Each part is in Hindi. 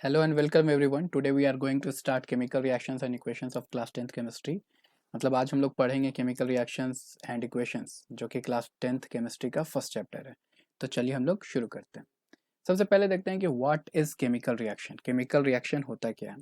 Hello and welcome everyone. Today we are going to start chemical reactions and equations of class 10th chemistry. मतलब आज हम लोग पढ़ेंगे केमिकल रिएक्शंस एंड इक्वेशंस जो कि क्लास 10th केमिस्ट्री का फर्स्ट चैप्टर है. तो चलिए हम लोग शुरू करते हैं. सबसे पहले देखते हैं कि what is chemical reaction. Chemical reaction होता क्या है.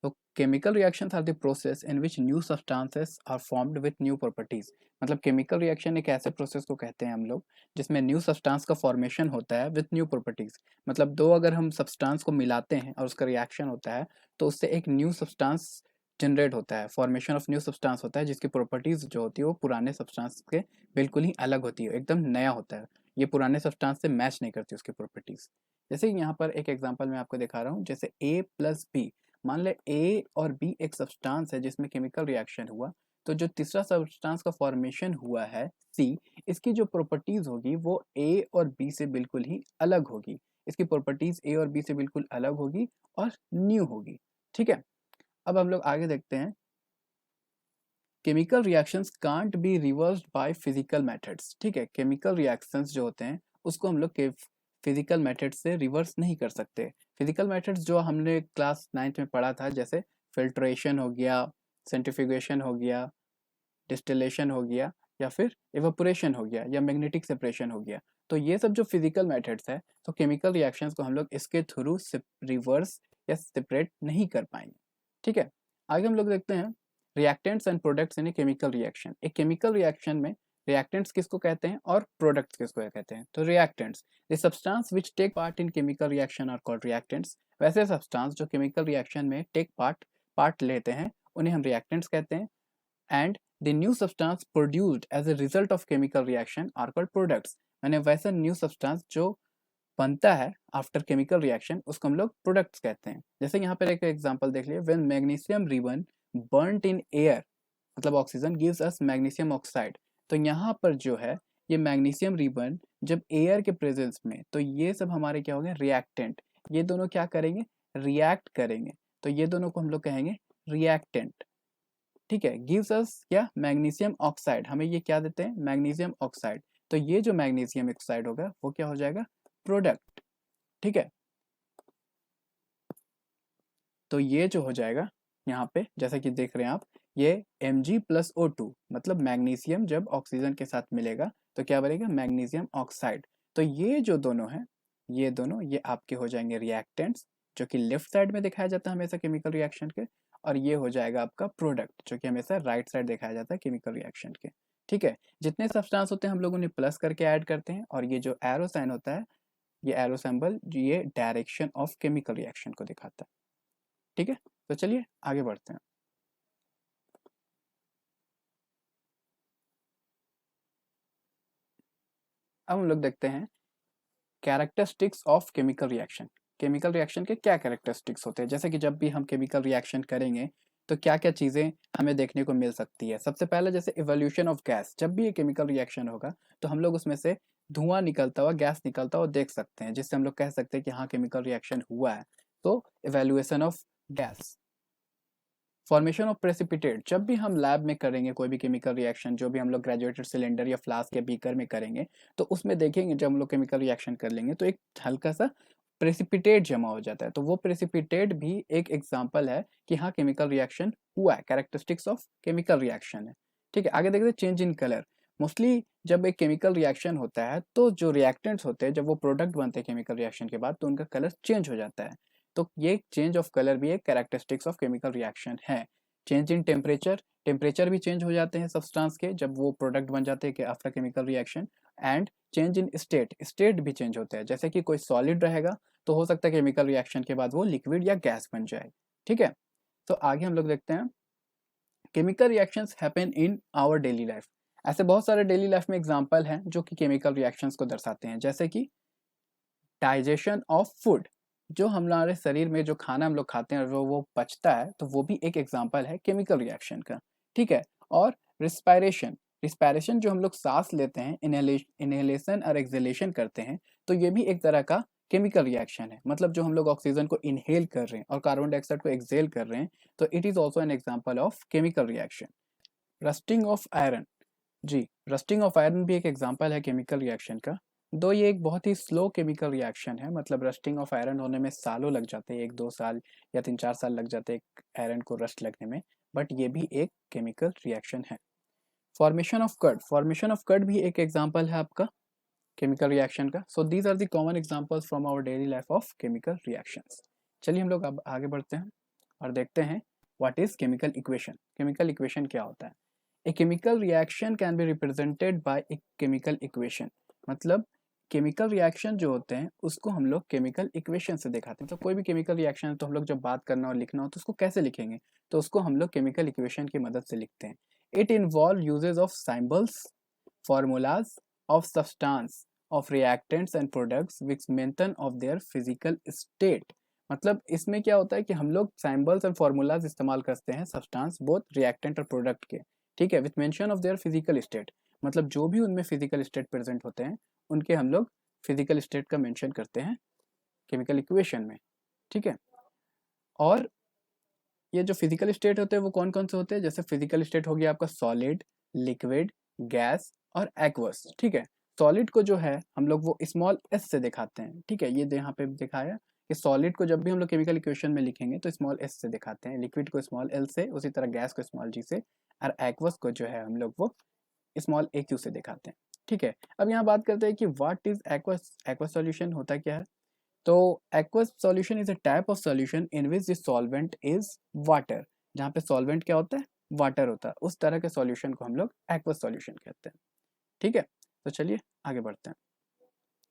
तो chemical reactions are the process in which new substances are formed with new properties. मतलब केमिकल रिएक्शन एक ऐसे प्रोसेस को कहते हैं हम लोग जिसमें न्यू सब्सटेंस का फॉर्मेशन होता है विथ न्यू प्रॉपर्टीज. मतलब दो अगर हम सब्सटेंस को मिलाते हैं और उसका रिएक्शन होता है तो उससे एक न्यू सब्सटेंस जनरेट होता है. फॉर्मेशन ऑफ न्यू सब्सटेंस होता है जिसकी प्रॉपर्टीज जो होती है वो पुराने सब्सटेंस के बिल्कुल ही अलग होती है, एकदम नया होता है. ये पुराने सब्सटेंस से मैच नहीं करती उसकी प्रॉपर्टीज. जैसे यहाँ पर एक एग्जांपल मैं आपको दिखा रहा हूँ. जैसे A प्लस बी, मान ले ए और बी एक सब्सटेंस है जिसमें केमिकल रिएक्शन हुआ. तो जो तीसरा सब्सटेंस का फॉर्मेशन हुआ है सी, इसकी जो प्रॉपर्टीज होगी वो ए और बी से बिल्कुल ही अलग होगी. इसकी प्रॉपर्टीज ए और बी से बिल्कुल अलग होगी और न्यू होगी. ठीक है, अब हम लोग आगे देखते हैं. Chemical reactions can't be reversed by physical methods. ठीक है, केमिकल रिएक्शंस जो होते हैं उसको हम लोग के फिजिकल मेथड से रिवर्स नहीं कर सकते. फिजिकल मेथड्स जो हमने क्लास 9th में पढ़ा था, जैसे फिल्ट्रेशन हो गया, सेंट्रीफ्यूगेशन हो गया, डिस्टिलेशन हो गया, या फिर इवापोरेशन हो गया, या मैग्नेटिक सेपरेशन हो गया. तो ये सब जो फिजिकल मेथड्स है, तो केमिकल रिएक्शंस को हम लोग इसके थ्रू रिवर्स या सेपरेट नहीं कर पाएंगे. ठीक है, आगे हम लोग देखते हैं reactants and products in a chemical reaction. एक केमिकल रिएक्शन में रिएक्टेंट्स किसको कहते हैं और प्रोडक्ट्स किसको कहते हैं. तो reactants, the substance which take part in chemical reaction are called reactants. वैसे सब्सटेंस जो केमिकल रिएक्शन में टेक पार्ट लेते हैं उन्हें हम रिएक्टेंट्स कहते हैं. And the new substance produced as a result of chemical reaction are called products. मैंने वैसा न्यू सब्सटेंस जो बनता है आफ्टर केमिकल रिएक्शन उसको हम लोग प्रोडक्ट्स कहते हैं. जैसे यहाँ पर एक एग्जांपल देख लिए. When magnesium ribbon burnt in air, मतलब oxygen, gives us magnesium oxide. तो यहाँ पर जो है ये मैग्नीशियम रिबन जब एयर के प्रेजेंस में, तो ये सब हमारे क्या हो गए, रिएक्टेंट. ये दोनों क्या करेंगे, रिएक्ट करेंगे. तो ये दोनों को हम लोग कहेंगे रिएक्टेंट. ठीक है, गिव्स अस क्या, मैग्नीशियम ऑक्साइड. हमें ये क्या देते हैं, मैग्नीशियम ऑक्साइड. तो ये जो मैग्नीशियम ऑक्साइड होगा वो क्या हो जाएगा, प्रोडक्ट. ठीक है, तो ये जो हो जाएगा यहाँ पे जैसा कि देख रहे हैं आप, ये Mg+O2, मतलब मैग्नीशियम जब ऑक्सीजन के साथ मिलेगा तो क्या बनेगा, मैग्नीशियम ऑक्साइड. तो ये जो दोनों हैं, ये दोनों ये आपके हो जाएंगे रिएक्टेंट्स, जो कि लेफ्ट साइड में दिखाया जाता है हमेशा केमिकल रिएक्शन के. और ये हो जाएगा आपका प्रोडक्ट, जो कि हमेशा राइट साइड दिखाया जाता है केमिकल रिएक्शन के. ठीक है, जितने सब्सटेंस होते हैं हम लोग उन्हें प्लस करके ऐड करते हैं, और ये जो एरो साइन होता है, ये एरो सिंबल ये डायरेक्शन ऑफ केमिकल रिएक्शन को दिखाता है. ठीक है, तो चलिए आगे बढ़ते हैं. अब हम लोग देखते हैं characteristics of chemical reaction. Chemical reaction के क्या कैरेक्टरिस्टिक्स होते हैं. जैसे कि जब भी हम केमिकल रिएक्शन करेंगे तो क्या क्या चीज़ें हमें देखने को मिल सकती है. सबसे पहले जैसे इवोल्यूशन ऑफ गैस. जब भी ये केमिकल रिएक्शन होगा तो हम लोग उसमें से धुआं निकलता हुआ, गैस निकलता हुआ देख सकते हैं, जिससे हम लोग कह सकते हैं कि हाँ केमिकल रिएक्शन हुआ है. तो evaluation of gas. Formation of precipitate. जब भी हम लैब में करेंगे कोई भी केमिकल रिएक्शन, जो भी हम लोग ग्रेजुएटेड सिलेंडर या फ्लास्क या बीकर में करेंगे, तो उसमें देखेंगे जब हम लोग केमिकल रिएक्शन कर लेंगे तो एक हल्का सा प्रेसिपिटेट जमा हो जाता है. तो वो प्रेसिपिटेट भी एक एग्जांपल है कि हाँ केमिकल रिएक्शन हुआ है, कैरेक्टरिस्टिक्स ऑफ केमिकल रिएक्शन है. ठीक है, आगे देखते हैं चेंज इन कलर. मोस्टली जब एक केमिकल रिएक्शन होता है तो जो रिएक्टेंट्स होते हैं, जब वो प्रोडक्ट बनते हैं केमिकल रिएक्शन के बाद, तो उनका कलर चेंज हो जाता है. तो ये चेंज ऑफ कलर भी एक कैरेक्टरिस्टिक्स ऑफ केमिकल रिएक्शन है. Change in temperature. टेम्परेचर भी चेंज हो जाते हैं सब्सटेंस के जब वो प्रोडक्ट बन जाते हैं after chemical reaction. And change in state. State भी चेंज होते हैं. जैसे कि कोई सॉलिड रहेगा तो हो सकता है केमिकल रिएक्शन के बाद वो लिक्विड या गैस बन जाए. ठीक है, तो आगे हम लोग देखते हैं chemical reactions happen in our daily life. ऐसे बहुत सारे डेली लाइफ में एग्जांपल हैं जो कि केमिकल रिएक्शंस को दर्शाते हैं. जैसे कि डाइजेशन ऑफ फूड. जो हमारे शरीर में जो खाना हम लोग खाते हैं वो पचता है, तो वो भी एक एग्जांपल है केमिकल रिएक्शन का. ठीक है, और रिस्पायरेशन. रिस्पायरेशन जो हम लोग सांस लेते हैं, इनहेलेशन और एक्सहेलेशन करते हैं, तो ये भी एक तरह का केमिकल रिएक्शन है. मतलब जो हम लोग ऑक्सीजन को इनहेल कर रहे हैं और कार्बन डाइऑक्साइड को एक्सहेल कर रहे हैं, तो it is also an example of chemical reaction. Rusting of iron. जी, रस्टिंग ऑफ आयरन भी एक एग्जांपल है केमिकल रिएक्शन का. दो ये एक बहुत ही स्लो केमिकल रिएक्शन है, मतलब रस्टिंग ऑफ आयरन होने में सालों लग जाते हैं, 1-2 साल या 3-4 साल लग जाते हैं एक आयरन को रस्ट लगने में, बट ये भी एक केमिकल रिएक्शन है। Formation of curd, formation of curd भी एक एग्जांपल है आपका केमिकल रिएक्शन का। So these are the common examples from our daily life of chemical reactions. चलिए हम लोग अब आगे बढ़ते हैं और देखते हैं what is chemical equation. Chemical equation क्या होता है? ए chemical reaction can be represented by a chemical equation, मतलब केमिकल रिएक्शन जो होते हैं उसको हम लोग केमिकल इक्वेशन से दिखाते हैं। तो कोई भी केमिकल रिएक्शन है तो हम लोग जब बात करना और लिखना हो तो उसको कैसे लिखेंगे? तो उसको हम लोग केमिकल इक्वेशन की मदद से लिखते हैं। It involve uses of symbols, formulas of substance of reactants and products which mention of their physical state। मतलब इसमें क्या होता है कि हम लोग सिंबल्स और फॉर्मूलाज इस्तेमाल करते हैं सब्सटेंस बोथ रिएक्टेंट और प्रोडक्ट के, ठीक है, with mention of their physical state, मतलब जो भी उनमें फिजिकल स्टेट प्रेजेंट होते हैं उनके हम लोग फिजिकल स्टेट का मेंशन करते हैं केमिकल इक्वेशन में, ठीक है। और ये जो फिजिकल स्टेट होते हैं वो कौन कौन से होते हैं? जैसे फिजिकल स्टेट हो गया आपका सॉलिड, लिक्विड, गैस और एक्वस, ठीक है। सॉलिड को जो है हम लोग वो स्मॉल एस से दिखाते हैं, ठीक है, ये यहाँ पे दिखाया कि सॉलिड को जब भी हम लोग केमिकल इक्वेशन में लिखेंगे तो स्मॉल एस से दिखाते हैं, लिक्विड को स्मॉल एल से, उसी तरह गैस को स्मॉल जी से, और एक्वस को जो है हम लोग वो स्मॉल ए क्यू से दिखाते हैं, ठीक है। अब यहाँ बात करते हैं कि what is aqueous. Aqueous solution होता क्या है? तो aqueous solution is a type of solution in which the solvent is water। जहाँ पे solvent क्या होता है? वाटर होता है। उस तरह के सॉल्यूशन को हम लोग aqueous solution कहते हैं, ठीक है। तो चलिए आगे बढ़ते हैं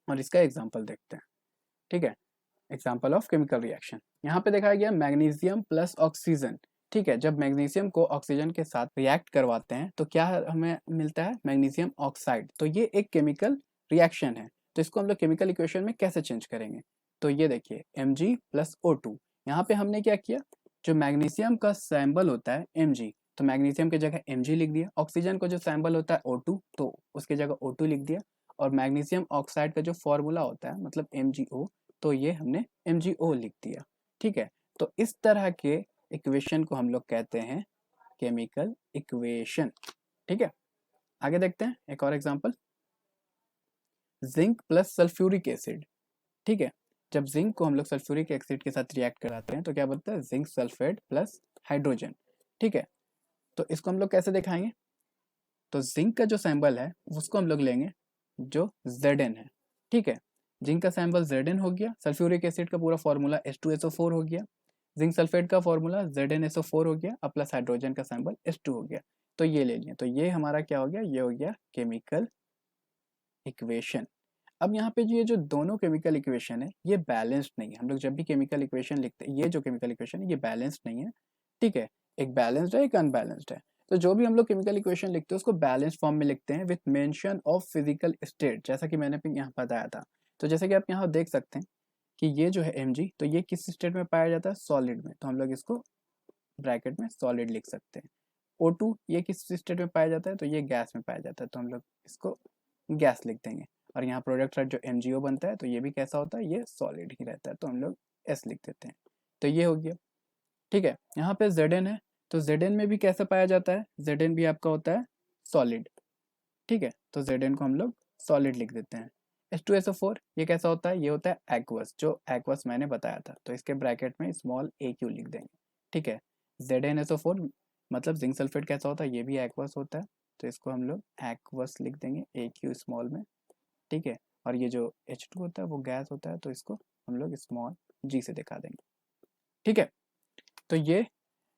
और इसका एग्जांपल देखते हैं, ठीक है। एग्जांपल ऑफ केमिकल रिएक्शन यहाँ पे दिखाया गया मैग्नीशियम प्लस ऑक्सीजन, ठीक है। जब मैग्नीशियम को ऑक्सीजन के साथ रिएक्ट करवाते हैं तो क्या हमें मिलता है? Magnesium oxide. तो ये एक केमिकल रिएक्शन है। तो इसको हम लोग केमिकल इक्वेशन में कैसे चेंज करेंगे? तो ये देखिए Mg प्लस O2, यहाँ पे हमने क्या किया, जो मैग्नीशियम का सैम्बल होता है Mg, तो मैग्नीशियम की जगह Mg लिख दिया। ऑक्सीजन का जो सैम्बल होता है O2, तो उसकी जगह O2 लिख दिया। और मैग्नीशियम ऑक्साइड का जो फॉर्मूला होता है मतलब MgO, तो ये हमने MgO लिख दिया, ठीक है। तो इस तरह के इक्वेशन को हम लोग कहते हैं केमिकल इक्वेशन, ठीक है। आगे देखते हैं एक और example, zinc plus sulphuric acid, ठीक है। जब जिंक को हम लोग सल्फ्यूरिक एसिड के साथ रिएक्ट कराते हैं तो क्या बनता है? जिंक सल्फेट प्लस हाइड्रोजन, ठीक है। तो इसको हम लोग कैसे दिखाएंगे? तो जिंक का जो सैम्बल है उसको हम लोग लेंगे जो Zn है, ठीक है। जिंक का सैम्बल Zn हो गया, सल्फ्यूरिक एसिड का पूरा फॉर्मूला H2SO4 हो गया, जिंक सल्फेट का फॉर्मूला ZnSO4 हो गया, और प्लस हाइड्रोजन का सैम्बल H2 हो गया। तो ये ले लिया, तो ये हमारा क्या हो गया? ये हो गया केमिकल इक्वेशन। अब यहाँ पे ये जो दोनों केमिकल इक्वेशन है ये बैलेंस्ड नहीं है। हम लोग जब भी केमिकल इक्वेशन लिखते हैं, ये जो केमिकल इक्वेशन है ये बैलेंस्ड नहीं है, ठीक है। एक बैलेंस्ड है, एक अनबैलेंस्ड है। तो जो भी हम लोग केमिकल इक्वेशन लिखते हैं उसको बैलेंस फॉर्म में लिखते हैं with mention of physical state, जैसा कि मैंने यहाँ बताया था। तो जैसे कि आप यहाँ देख सकते हैं कि ये जो है Mg, तो ये किस स्टेट में पाया जाता है? सॉलिड में, तो हम लोग इसको ब्रैकेट में सॉलिड लिख सकते हैं। O2 ये किस स्टेट में पाया जाता है? तो ये गैस में पाया जाता है, तो हम लोग इसको गैस लिख देंगे। और यहाँ प्रोडक्ट साइड जो MgO बनता है तो ये भी कैसा होता है? ये सॉलिड ही रहता है, तो हम लोग S लिख देते हैं। तो ये हो गया, ठीक है। यहाँ पे Zn है, तो Zn में भी कैसे पाया जाता है? Zn भी आपका होता है सॉलिड, ठीक है। तो Zn को हम लोग सॉलिड लिख देते हैं। H2SO4 ये कैसा होता है? ये होता है एक्वस, जो एक्वस मैंने बताया था, तो इसके ब्रैकेट में स्मॉल AQ लिख देंगे, ठीक है। ZnSO4 मतलब जिंक सल्फेट कैसा होता है? ये भी एक्वस होता है, तो इसको हम लोग एक्वस लिख देंगे AQ स्मॉल में, ठीक है। और ये जो H2 होता है वो गैस होता है, तो इसको हम लोग स्मॉल g से दिखा देंगे, ठीक है। तो ये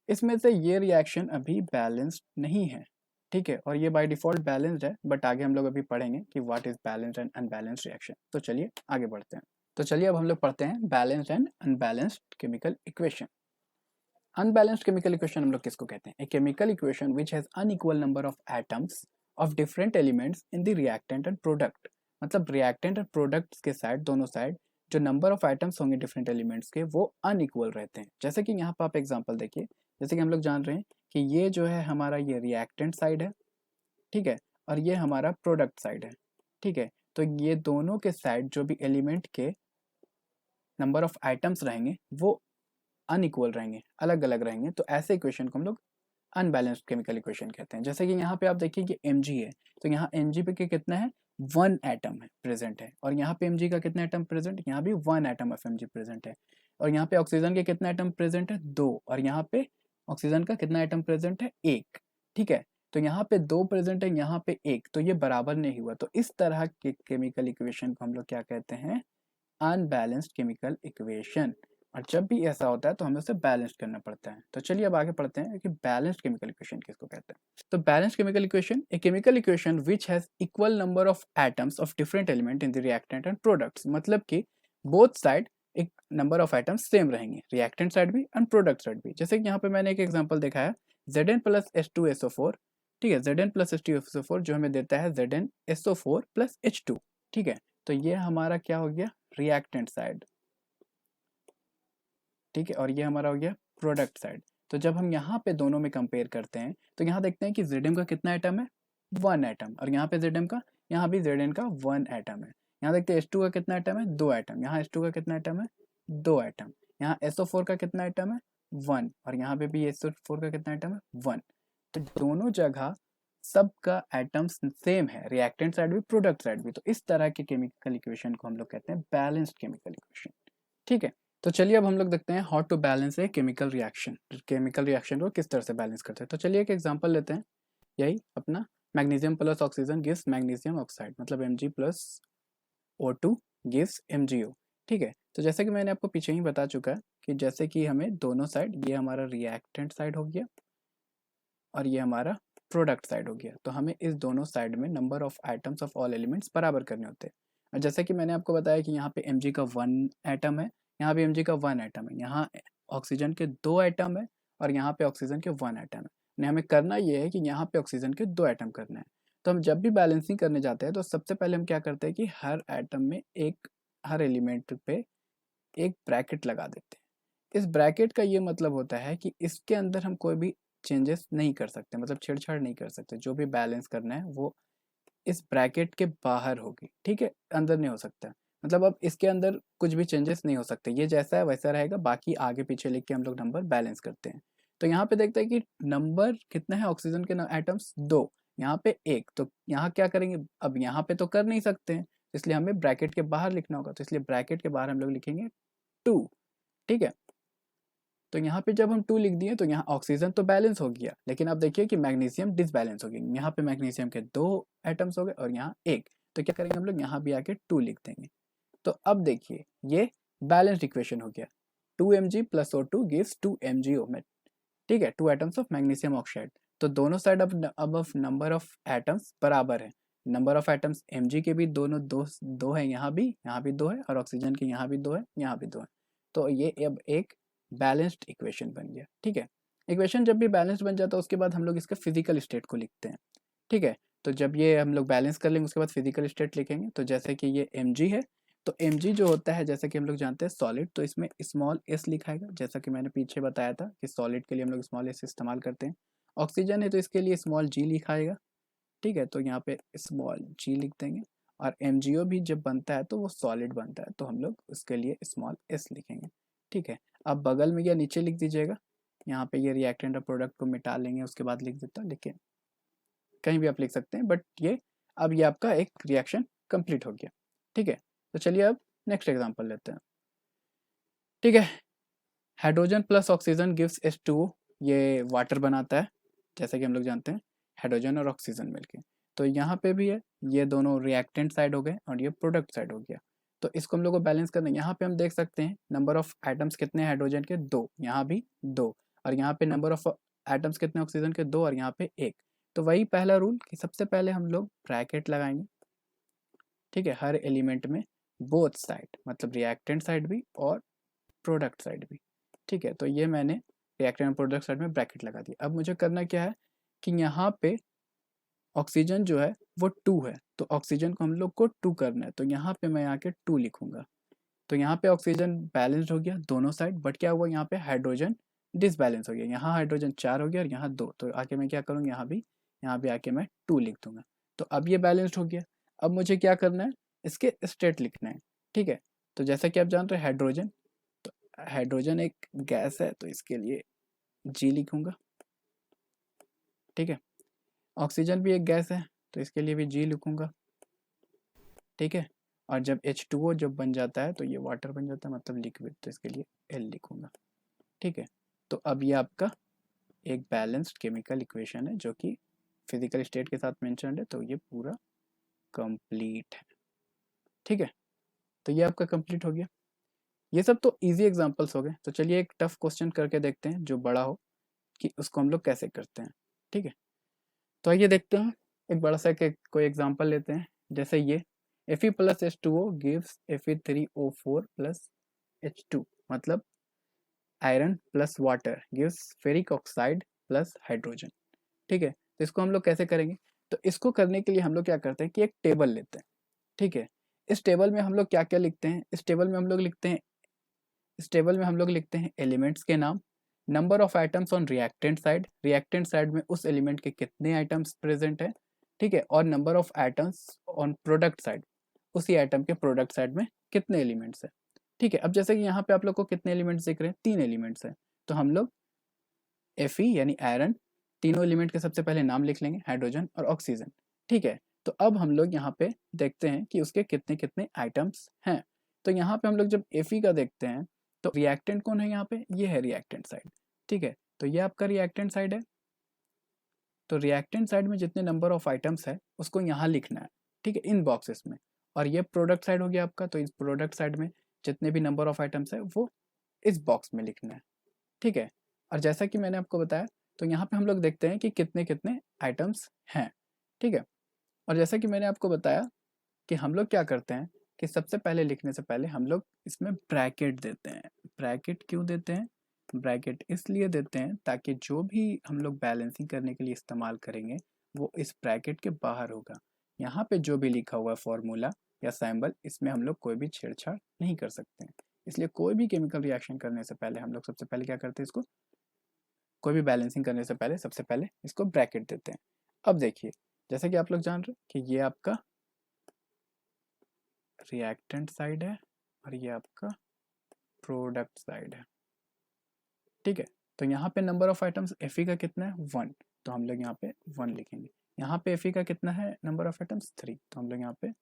इसमें से ये रिएक्शन अभी बैलेंस्ड नहीं है, ठीक है, और ये बाय डिफॉल्ट बैलेंस्ड है, बट आगे हम लोग अभी पढ़ेंगे कि what is balanced and unbalanced reaction. तो चलिए आगे बढ़ते हैं। तो चलिए अब हम लोग पढ़ते हैं balanced and unbalanced chemical equation. Unbalanced chemical equation हम लोग किसको कहते हैं? A chemical equation which has unequal number of atoms of different elements in the reactant and product, मतलब रिएक्टेंट और प्रोडक्ट्स के साइड, दोनों साइड जो नंबर ऑफ आइटम्स होंगे डिफरेंट एलिमेंट्स के वो अनइक्वल रहते हैं। जैसे कि यहाँ पर आप एग्जांपल देखिए, जैसे कि हम लोग जान रहे हैं कि ये जो है हमारा ये रिएक्टेंट साइड है, ठीक है, और ये हमारा प्रोडक्ट साइड है, ठीक है। तो ये दोनों के साइड जो भी एलिमेंट के नंबर ऑफ आइटम्स रहेंगे वो अनइक्वल रहेंगे, अलग अलग रहेंगे। तो ऐसे इक्वेशन को हम लोग अनबैलेंस्ड केमिकल इक्वेशन कहते हैं। जैसे कि यहाँ पे आप देखिए कि Mg है, तो यहाँ Mg पे कितना है? 1 एटम है प्रेजेंट है, और यहाँ पे Mg का कितना एटम प्रेजेंट, यहाँ भी 1 एटम ऑफ Mg प्रेजेंट है, और यहाँ पे ऑक्सीजन के कितना एटम प्रेजेंट है, 2, और यहाँ पे ऑक्सीजन का कितना एटम प्रेजेंट है, 1। ठीक है, तो यहाँ पे 2 प्रेजेंट है, यहाँ पे 1, तो ये बराबर नहीं हुआ। तो इस तरह के केमिकल इक्वेशन को हम लोग क्या कहते हैं, अनबैलेंस्ड केमिकल इक्वेशन। और जब भी ऐसा होता है तो हमें उसे बैलेंस करना पड़ता है। तो चलिए अब आगे पढ़ते हैं कि बैलेंस्ड केमिकल इक्वेशन किसको कहते हैं। तो balanced chemical equation, a chemical equation which has equal number of atoms of different element in the reactant and products, मतलब कि बोथ साइड एक नंबर ऑफ एटम्स सेम रहेंगे, रिएक्टेंट साइड भी एंड प्रोडक्ट साइड भी। जैसे कि यहाँ पे मैंने एक एग्जांपल देखा है Zn प्लस H2SO4, ठीक है, Zn प्लस H2SO4 जो हमें देता है ZnSO4 प्लस H2, ठीक है, तो ये हमारा क्या हो गया, रिएक्टेंट साइड, ठीक है, और ये हमारा हो गया प्रोडक्ट साइड। तो जब हम यहाँ पे दोनों में कंपेयर करते हैं तो यहाँ देखते हैं कि Zm का कितना एटम है, 1 एटम, और यहाँ पे Zm का, यहाँ भी Zn का 1 एटम है। यहाँ देखते हैं H2 का कितना एटम है, 2 एटम, यहाँ H2 का कितना एटम है, 2 एटम, यहाँ SO4 का कितना एटम है, 1, और यहाँ पे भी SO4 का कितना एटम है, 1। तो दोनों जगह सबका एटम्स सेम है, रिएक्टेंट साइड भी प्रोडक्ट साइड भी। तो इस तरह के केमिकल इक्वेशन को हम लोग कहते हैं बैलेंस्ड केमिकल इक्वेशन, ठीक है। तो चलिए अब हम लोग देखते हैं how to balance a chemical reaction, chemical reaction को किस तरह से बैलेंस करते हैं। तो चलिए एक एग्जांपल लेते हैं, यही अपना magnesium plus oxygen gives magnesium oxide, मतलब Mg plus O2 gives MgO, ठीक है। तो जैसे कि मैंने आपको पीछे ही बता चुका है कि जैसे कि हमें दोनों साइड, ये हमारा रिएक्टेंट साइड हो गया और ये हमारा प्रोडक्ट साइड हो गया, तो हमें इस दोनों साइड में number of items of all elements बराबर करने होते हैं। और जैसे कि मैंने आपको बताया कि यहाँ पे Mg का 1 एटम है, यहाँ पे Mg का 1 एटम है, यहाँ ऑक्सीजन के 2 एटम है, और यहाँ पे ऑक्सीजन के 1 एटम है। यानी हमें करना ये है कि यहाँ पे ऑक्सीजन के 2 एटम करना है। तो हम जब भी बैलेंसिंग करने जाते हैं तो सबसे पहले हम क्या करते हैं कि हर एटम में एक, हर एलिमेंट पे एक ब्रैकेट लगा देते हैं। इस ब्रैकेट का ये मतलब होता है कि इसके अंदर हम कोई भी चेंजेस नहीं कर सकते, मतलब छेड़छाड़ नहीं कर सकते, जो भी बैलेंस करना है वो इस ब्रैकेट के बाहर होगी, ठीक है, अंदर नहीं हो सकता। मतलब अब इसके अंदर कुछ भी चेंजेस नहीं हो सकते, ये जैसा है वैसा रहेगा, बाकी आगे पीछे लिख के हम लोग नंबर बैलेंस करते हैं। तो यहाँ पे देखते हैं कि नंबर कितना है ऑक्सीजन के एटम्स, 2, यहाँ पे 1, तो यहाँ क्या करेंगे, अब यहाँ पे तो कर नहीं सकते हैं, इसलिए हमें ब्रैकेट के बाहर लिखना होगा, तो इसलिए ब्रैकेट के बाहर हम लोग लिखेंगे 2, ठीक है। तो यहाँ पे जब हम 2 लिख दिए तो यहाँ ऑक्सीजन तो बैलेंस हो गया, लेकिन अब देखिए कि मैग्नीशियम डिसबैलेंस हो गया, यहाँ पे मैग्नीशियम के 2 एटम्स हो गए और यहाँ 1, तो क्या करेंगे हम लोग, यहाँ भी आके 2 लिख देंगे। तो अब देखिए ये बैलेंस्ड इक्वेशन हो गया, 2Mg plus O2 gives 2MgO में, ठीक है, 2 एटम्स ऑफ मैग्नीशियम ऑक्साइड। तो दोनों साइड अब नंबर ऑफ एटम्स बराबर है, नंबर ऑफ एटम्स Mg के भी दोनों दो है, यहाँ भी 2 है, और ऑक्सीजन के यहाँ भी 2 है, यहाँ भी 2 है। तो ये अब एक बैलेंस्ड इक्वेशन बन गया, ठीक है। इक्वेशन जब भी बैलेंस्ड बन जाता है उसके बाद हम लोग इसका फिजिकल स्टेट को लिखते हैं, ठीक है। तो जब ये हम लोग बैलेंस कर लेंगे उसके बाद फिजिकल स्टेट लिखेंगे। तो जैसे कि ये Mg है, तो Mg जो होता है जैसे कि हम लोग जानते हैं सॉलिड, तो इसमें स्मॉल s लिखाएगा, जैसा कि मैंने पीछे बताया था कि सॉलिड के लिए हम लोग स्मॉल s इस्तेमाल करते हैं। ऑक्सीजन है तो इसके लिए स्मॉल g लिखाएगा, ठीक है, तो यहाँ पे स्मॉल g लिख देंगे। और MgO भी जब बनता है तो वो सॉलिड बनता है, तो हम लोग उसके लिए स्मॉल s लिखेंगे, ठीक है। अब बगल में या नीचे लिख दीजिएगा, यहाँ पे ये रिएक्टेंट और प्रोडक्ट को मिटा लेंगे उसके बाद लिख देता, लेकिन कहीं भी आप लिख सकते हैं, बट ये अब ये आपका एक रिएक्शन कंप्लीट हो गया, ठीक है। तो चलिए अब नेक्स्ट एग्जांपल लेते हैं, ठीक है। Hydrogen plus oxygen gives H2O, ये वाटर बनाता है, जैसे कि हम लोग जानते हैं हाइड्रोजन और ऑक्सीजन मिलके। तो यहाँ पे भी है, ये दोनों रिएक्टेंट साइड हो गए और ये प्रोडक्ट साइड हो गया। तो इसको हम लोग को बैलेंस करना है। यहाँ पे हम देख सकते हैं नंबर ऑफ एटम्स कितने हाइड्रोजन के, 2, यहाँ भी 2, और यहाँ पे नंबर ऑफ एटम्स कितने ऑक्सीजन के, 2, और यहाँ पे 1। तो वही पहला रूल कि सबसे पहले हम लोग ब्रैकेट लगाएंगे, ठीक है, हर एलिमेंट में बोथ साइड, मतलब रिएक्टेंट साइड भी और प्रोडक्ट साइड भी, ठीक है। तो ये मैंने रिएक्टेंट और प्रोडक्ट साइड में ब्रैकेट लगा दिया। अब मुझे करना क्या है कि यहाँ पे ऑक्सीजन जो है वो 2 है, तो ऑक्सीजन को हम लोग को 2 करना है, तो यहाँ पे मैं आके 2 लिखूंगा। तो यहाँ पे ऑक्सीजन बैलेंस्ड हो गया दोनों साइड, बट क्या हुआ यहाँ पे हाइड्रोजन डिसबैलेंस हो गया, यहाँ हाइड्रोजन 4 हो गया और यहाँ 2, तो आके मैं क्या करूँगा, यहाँ भी आके मैं 2 लिख दूंगा। तो अब ये बैलेंस्ड हो गया। अब मुझे क्या करना है, इसके स्टेट लिखना है, ठीक है। तो जैसा कि आप जानते हैं हाइड्रोजन, तो हाइड्रोजन एक गैस है, तो इसके लिए जी लिखूंगा, ठीक है। ऑक्सीजन भी एक गैस है, तो इसके लिए भी जी लिखूंगा, ठीक है। और जब H2O जब बन जाता है तो ये वाटर बन जाता है, मतलब लिक्विड, तो इसके लिए L लिखूंगा। ठीक है, तो अब ये आपका एक बैलेंस्ड केमिकल इक्वेशन है जो कि फिजिकल स्टेट के साथ मेंशन्ड है, तो ये पूरा कंप्लीट है। ठीक है, तो ये आपका कंप्लीट हो गया। ये सब तो इजी एग्जांपल्स हो गए, तो चलिए एक टफ क्वेश्चन करके देखते हैं जो बड़ा हो, कि उसको हम लोग कैसे करते हैं। ठीक है, तो आइए देखते हैं। एक बड़ा सा कोई एग्जांपल लेते हैं, जैसे ये Fe plus H2O gives Fe3O4 plus H2, मतलब iron plus water gives ferric oxide plus hydrogen. ठीक है, तो इसको हम लोग कैसे करेंगे? तो इसको करने के लिए हम लोग क्या करते हैं कि एक टेबल लेते हैं। ठीक है, इस टेबल में हम लोग क्या क्या लिखते हैं? इस टेबल में हम लोग लिखते हैं एलिमेंट्स के नाम, number of items on reactant side में उस एलिमेंट के कितने आइटम्स प्रेजेंट है। ठीक है, और number of items on product side, उसी आइटम के प्रोडक्ट साइड में कितने एलिमेंट्स है। ठीक है, अब जैसे कि यहाँ पे आप लोग को कितने एलिमेंट्स दिख रहे हैं? 3 एलिमेंट्स है, तो हम लोग Fe यानी आयरन, तीनों एलिमेंट के सबसे पहले नाम लिख लेंगे, हाइड्रोजन और ऑक्सीजन। ठीक है, तो अब हम लोग यहाँ पे देखते हैं कि उसके कितने कितने आइटम्स हैं। तो यहाँ पे हम लोग जब Fe का देखते हैं तो रिएक्टेंट कौन है यहाँ पे? ये है रिएक्टेंट साइड। ठीक है, तो ये आपका रिएक्टेंट साइड है। तो रिएक्टेंट साइड में जितने नंबर ऑफ आइटम्स है उसको यहाँ लिखना है। ठीक है, इन बॉक्सेस में। और ये प्रोडक्ट साइड हो गया आपका, तो इस प्रोडक्ट साइड में जितने भी नंबर ऑफ आइटम्स है वो इस बॉक्स में लिखना है। ठीक है, और जैसा कि मैंने आपको बताया, तो यहाँ पे हम लोग देखते हैं कि कितने कितने आइटम्स हैं। ठीक है, और जैसा कि मैंने आपको बताया कि हम लोग क्या करते हैं कि सबसे पहले लिखने से पहले हम लोग इसमें ब्रैकेट देते हैं। ब्रैकेट क्यों देते हैं? ब्रैकेट इसलिए देते हैं ताकि जो भी हम लोग बैलेंसिंग करने के लिए इस्तेमाल करेंगे वो इस ब्रैकेट के बाहर होगा। यहाँ पे जो भी लिखा हुआ है फॉर्मूला या सैम्बल, इसमें हम लोग कोई भी छेड़छाड़ नहीं कर सकते हैं। इसलिए कोई भी केमिकल रिएक्शन करने से पहले हम लोग सबसे पहले क्या करते हैं, इसको कोई भी बैलेंसिंग करने से पहले सबसे पहले इसको ब्रैकेट देते हैं। अब देखिए, जैसा कि आप लोग जान रहे हैं कि ये आपका रिएक्टेंट साइड है और ये आपका प्रोडक्ट साइड है। ठीक है, तो यहाँ पे नंबर ऑफ आइटम्स Fe का कितना है? 1, तो हम लोग यहाँ पे 1 लिखेंगे। यहाँ पे Fe का कितना है नंबर ऑफ आइटम्स? 3, तो हम लोग यहाँ पे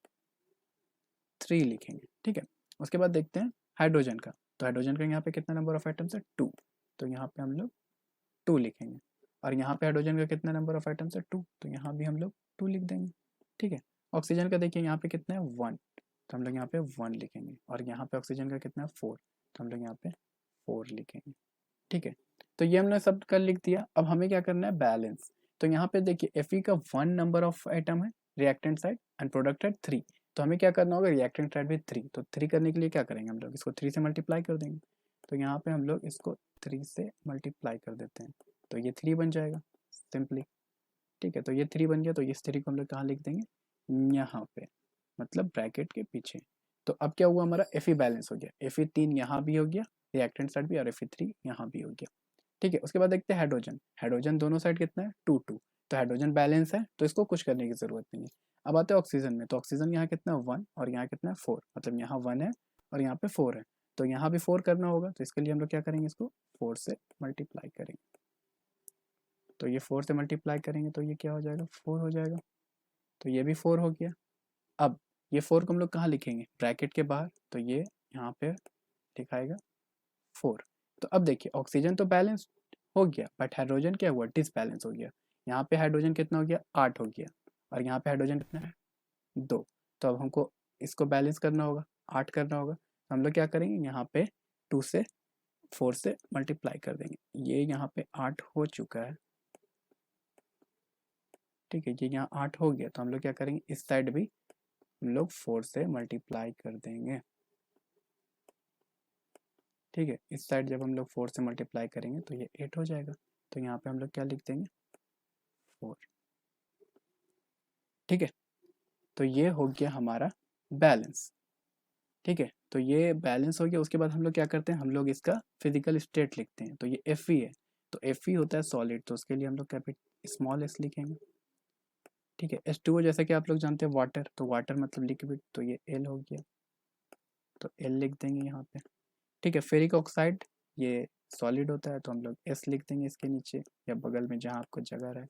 3 लिखेंगे। ठीक है, उसके बाद देखते हैं हाइड्रोजन का, तो हाइड्रोजन का यहाँ पे कितना नंबर ऑफ आइटम्स है? 2, तो यहाँ पे हम लोग 2 लिखेंगे। और यहाँ पे हाइड्रोजन का कितना नंबर ऑफ आइटम्स है? 2, तो यहाँ भी हम लोग 2 लिख देंगे। ठीक है, ऑक्सीजन का देखिए यहाँ पे कितना है? 1, तो हम लोग यहाँ पे 1 लिखेंगे। और यहाँ पे ऑक्सीजन का कितना है? 4, तो हम लोग यहाँ पे 4 लिखेंगे। ठीक है, तो ये हमने सब कर लिख दिया। अब हमें क्या करना है? बैलेंस। तो यहाँ पे देखिए Fe का 1 नंबर ऑफ आइटम है reactant side and product side 3, तो हमें क्या करना होगा? रिएक्टेंट साइड भी 3, तो 3 करने के लिए क्या करेंगे? हम लोग इसको 3 से मल्टीप्लाई कर देंगे। तो यहाँ पे हम लोग इसको 3 से मल्टीप्लाई कर देते हैं, तो ये 3 बन जाएगा सिंपली। ठीक है, तो ये 3 बन गया, तो इस 3 को हम लोग कहाँ लिख देंगे? यहाँ पे, मतलब ब्रैकेट के पीछे। तो अब क्या हुआ? हमारा Fe बैलेंस हो गया। Fe3 यहाँ भी हो गया रिएक्टेंट साइड भी, और Fe3 यहाँ भी हो गया। ठीक है, उसके बाद देखते हैं हाइड्रोजन। हाइड्रोजन दोनों साइड कितना है? 2 2, तो हाइड्रोजन बैलेंस है, तो इसको कुछ करने की जरूरत नहीं है। अब आते हैं ऑक्सीजन में, तो ऑक्सीजन यहाँ कितना है? 1, और यहाँ कितना है? 4, मतलब यहाँ 1 है और यहाँ पे 4 है, तो यहाँ भी 4 करना होगा। तो इसके लिए हम लोग क्या करेंगे? इसको 4 से मल्टीप्लाई करेंगे। तो ये 4 से मल्टीप्लाई करेंगे तो ये क्या हो जाएगा? 4 हो जाएगा, तो ये भी 4 हो गया। अब ये 4 को हम लोग कहाँ लिखेंगे? ब्रैकेट के बाहर, तो ये यहाँ पे लिखाएगा 4। तो अब देखिए ऑक्सीजन तो बैलेंस हो गया, बट हाइड्रोजन क्या हुआ? डिसबैलेंस हो गया। यहाँ पे हाइड्रोजन कितना हो गया? 8 हो गया, और यहाँ पे हाइड्रोजन कितना है? 2। तो अब हमको इसको बैलेंस करना होगा, 8 करना होगा। तो हम लोग क्या करेंगे? यहाँ पे 2 से 4 से मल्टीप्लाई कर देंगे। ये यहाँ पे 8 हो चुका है। ठीक है, ये यहाँ 8 हो गया, तो हम लोग क्या करेंगे? इस साइड भी हम लोग 4 से मल्टीप्लाई कर देंगे। ठीक है, इस साइड जब हम लोग 4 से मल्टीप्लाई करेंगे तो ये 8 हो जाएगा, तो यहाँ पे हम लोग क्या लिख देंगे? 4। ठीक है, तो ये हो गया हमारा बैलेंस। ठीक है, तो ये बैलेंस हो गया। उसके बाद हम लोग क्या करते हैं? हम लोग इसका फिजिकल स्टेट लिखते हैं। तो ये Fe है, तो Fe होता है सॉलिड, तो उसके लिए हम लोग स्मॉल s लिखेंगे। ठीक है, H2O जैसे कि आप लोग जानते हैं वाटर, तो वाटर मतलब लिक्विड, तो ये L हो गया, तो L लिख देंगे यहाँ पे। ठीक है, फेरिक ऑक्साइड ये सॉलिड होता है, तो हम लोग S लिख देंगे इसके नीचे या बगल में जहाँ आपको जगह रहे।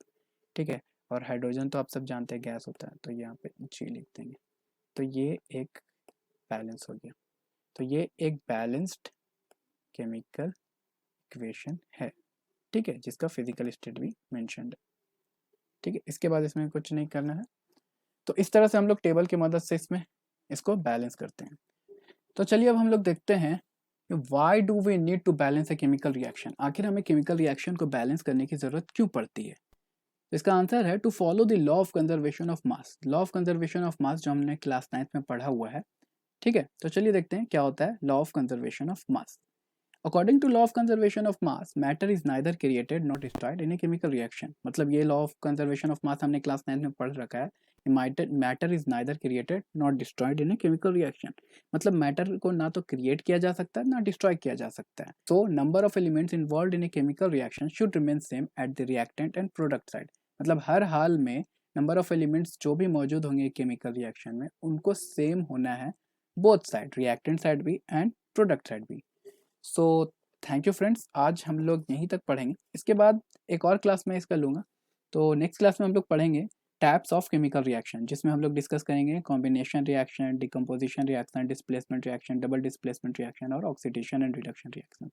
ठीक है, और हाइड्रोजन तो आप सब जानते हैं गैस होता है, तो यहाँ पे G लिख देंगे। तो ये एक बैलेंस हो गया। तो ये एक बैलेंस्ड केमिकल इक्वेशन है, ठीक है, जिसका फिजिकल स्टेट भी मेंशन्ड है, ठीक है। इसके बाद इसमें कुछ नहीं करना है। तो इस तरह से हम लोग टेबल की मदद से इसमें इसको बैलेंस करते हैं। तो चलिए अब हम लोग देखते हैं why do we need to balance a chemical reaction, आखिर हमें केमिकल रिएक्शन को बैलेंस करने की ज़रूरत क्यों पड़ती है। तो इसका आंसर है to follow the law of conservation of mass. Law of conservation of mass जो हमने क्लास 9th में पढ़ा हुआ है, ठीक है। तो चलिए देखते हैं क्या होता है law of conservation of mass. According to law of conservation of mass, matter is neither created not destroyed in a chemical reaction. मतलब ये law of conservation of mass हमने क्लास 9th में पढ़ रखा है। Matter is neither created not destroyed in a chemical reaction, मतलब मैटर को ना तो क्रिएट किया जा सकता है ना डिस्ट्रॉय किया जा सकता है। So number of elements involve in a chemical reaction should remain same at the reactant and product side. मतलब हर हाल में नंबर ऑफ एलिमेंट्स जो भी मौजूद होंगे केमिकल रिएक्शन में उनको सेम होना है, बोथ साइड, रिएक्टेंट साइड भी एंड प्रोडक्ट साइड भी। सो थैंक यू फ्रेंड्स, आज हम लोग यहीं तक पढ़ेंगे। इसके बाद एक और क्लास में इसका लूँगा। तो नेक्स्ट क्लास में हम लोग पढ़ेंगे टाइप्स ऑफ केमिकल रिएक्शन, जिसमें हम लोग डिस्कस करेंगे combination reaction, decomposition reaction, displacement reaction, double displacement reaction और ऑक्सीडेशन एंड रिडक्शन रिएक्शन।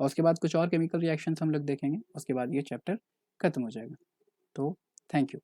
और उसके बाद कुछ और केमिकल रिएक्शंस हम लोग देखेंगे। उसके बाद ये चैप्टर खत्म हो जाएगा। तो थैंक यू।